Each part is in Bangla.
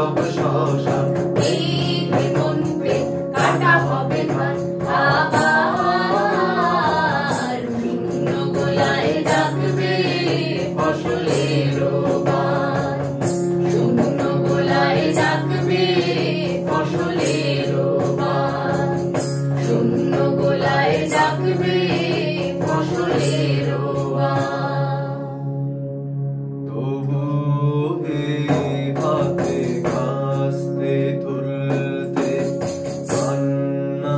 নীরব শ্মশান। এই হেমন্তে কাটা হবে ধান আবার, শূন্য গোলায় ডাকবে ফসলের গান, শূন্য গোলায় ডাকবে ফসলের গান, শূন্য গোলায় ডাকবে ফসলের গান। তবু হে হাতে কাস্তে তুলতে কান্না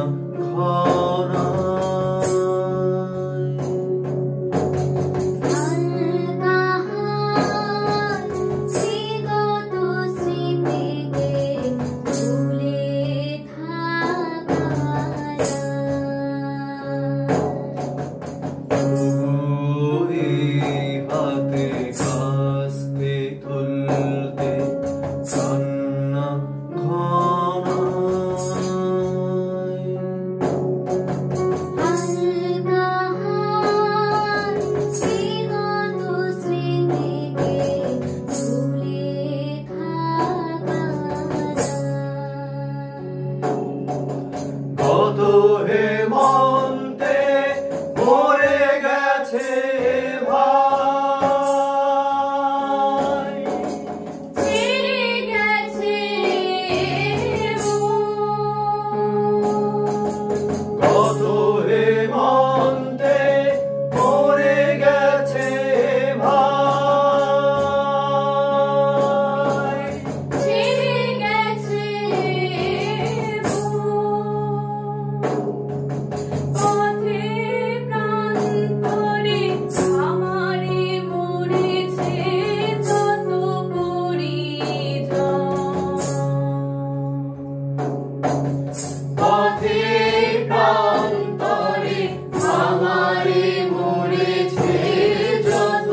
কত হেমন্তে মরে গেছে ভাই, ছেড়ে গেছে কত হেমন্তে মরে গেছে ভাই, ছেড়ে গেছে পথে প্রান্তরে আমারে মরেছে যত পরিজন, পথে প্রান্তরে আমারে মরেছে যত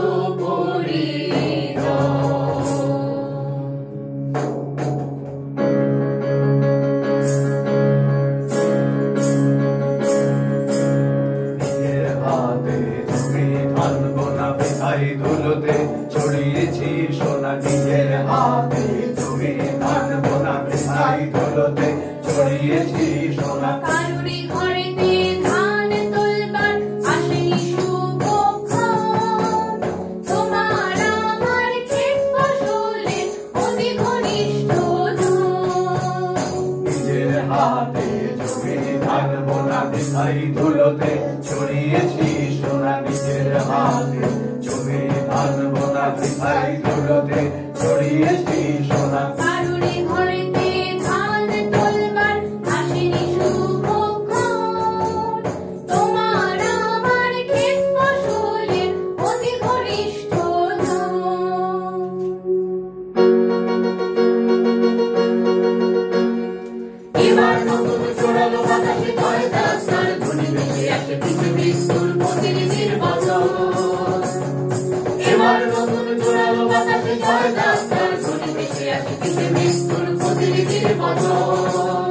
নিজের হাতে ছবি ধান বোনা পেছাই ধুলোতে ছড়িয়েছি সোনা, নিজের হাতে ছবি ধান বোনা পেছাই ধুলোতে ছড়িয়েছি সোনা। কারুরি ঘরেতে ধান তোলবার আসেনি শুভক্ষণ, তোমার আমার ক্ষেত ফসলে অতি ঘনিষ্ঠ জন। নিজের হাতে ছবি ধান বোনা পেছাই ধুলোতে ছড়িয়েছি সোনা, নিজের হাতে ছবি ধান বোনা পেছাই ধুলোতে ছড়িয়েছি সোনা। কারুরি ঘরেতে ধান তোলবার আসেনি শুভক্ষণ, তোমার আমার ক্ষেত ফসলে অতি ঘনিষ্ঠ জন। এবার নতুন জোরালো বাতাসে জয় দাস্তার ধ্বনি ভেসে আসে পৃথিবীর স্থূল প্রতিনিধির বচন। এবার নতুন জোরালো বাতাসে জয় দাস্তার ধ্বনি ভেসে আসে পৃথিবীর স্থূল প্রতিনিধির বচন।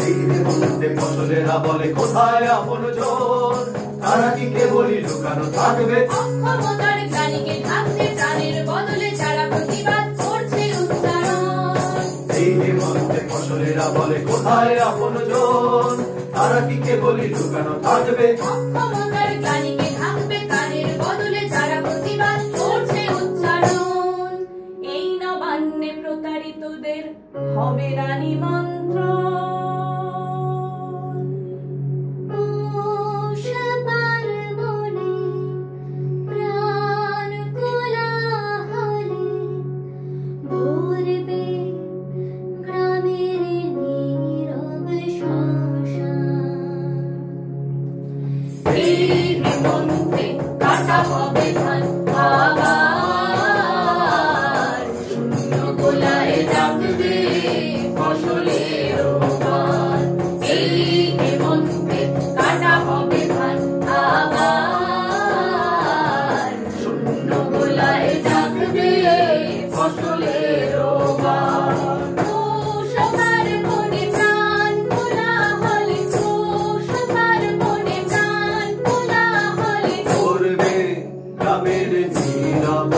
এই হেমন্তে ফসলেরা বলে কোথায় আপনজন, তারা কি কেবলই লুকানো থাকবে? অক্ষমতার গ্লানিকে ঢাকতে প্রাণের বদলে যারা প্রতিবাদ করছে উচ্চারণ। এই হেমন্তে ফসলেরা বলে কোথায় আপনজন, তারা কি কেবলই লুকানো থাকবে? অক্ষমতার গ্লানিকে ঢাকবে প্রাণের বদলে যারা প্রতিবাদ করছে উচ্চারণ। এই নবান্নে প্রতারিতদের হবে না নিমন্ত্রণ। এই হেমন্তে কাটা হবে ধান আবার, শূন্য গোলায় ডাকবে ফসলের গান। এই হেমন্তে কাটা হবে ধান আবার, শূন্য গোলায় ডাকবে ফসলের গান। সবার মনে প্রাণ খোলা হলে, সবার মনে প্রাণ খোলা হলে করবে গ্রামের নীরব